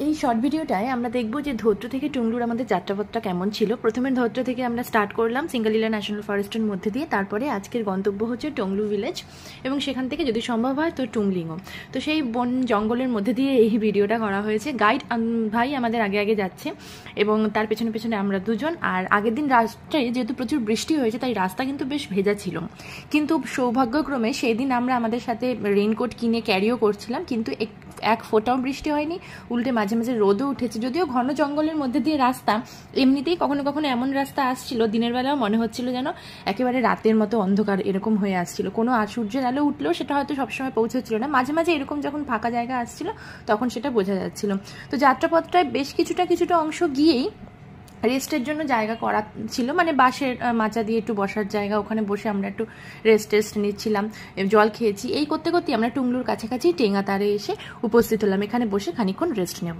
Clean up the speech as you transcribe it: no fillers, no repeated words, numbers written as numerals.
এই শর্ট ভিডিওটায় আমরা দেখব যে ধোত্র থেকে টুংলুর আমাদের যাত্রাপথটা কেমন ছিল। প্রথমে ধোত্র থেকে আমরা স্টার্ট করলাম সিঙ্গালীলা ন্যাশনাল ফরেস্টের মধ্যে দিয়ে, তারপরে আজকের গন্তব্য হচ্ছে টংলু ভিলেজ এবং সেখান থেকে যদি সম্ভব হয় তো টুংলিংও। তো সেই বন জঙ্গলের মধ্যে দিয়ে এই ভিডিওটা করা হয়েছে। গাইড ভাই আমাদের আগে আগে যাচ্ছে এবং তার পেছনে পেছনে আমরা দুজন। আর আগের দিন রাস্তায় যেহেতু প্রচুর বৃষ্টি হয়েছে তাই রাস্তা কিন্তু বেশ ভেজা ছিল, কিন্তু সৌভাগ্যক্রমে সেই দিন আমরা আমাদের সাথে রেইনকোট কিনে ক্যারিও করছিলাম, কিন্তু এক ফোঁটাও বৃষ্টি হয়নি, উল্টে মাঝে মাঝে রোদও উঠেছে। যদিও ঘন জঙ্গলের মধ্যে দিয়ে রাস্তা, এমনিতেই কখনো কখনো এমন রাস্তা আসছিল দিনের বেলাও মনে হচ্ছিল যেন একেবারে রাতের মতো অন্ধকার এরকম হয়ে আসছিল। কোনো সূর্যের আলো উঠলেও সেটা হয়তো সবসময় পৌঁছচ্ছিল না, মাঝে মাঝে এরকম যখন ফাঁকা জায়গা আসছিল তখন সেটা বোঝা যাচ্ছিল। তো যাত্রাপথটায় বেশ কিছুটা অংশ গিয়েই রেস্টের জন্য জায়গা করা ছিল, মানে বাঁশের মাচা দিয়ে একটু বসার জায়গা, ওখানে বসে আমরা একটু রেস্ট নিচ্ছিলাম, জল খেয়েছি। এই করতে করতে আমরা টুংলুর কাছাকাছি টেঙ্গাতারে এসে উপস্থিত হলাম। এখানে বসে খানিকক্ষণ রেস্ট নেব।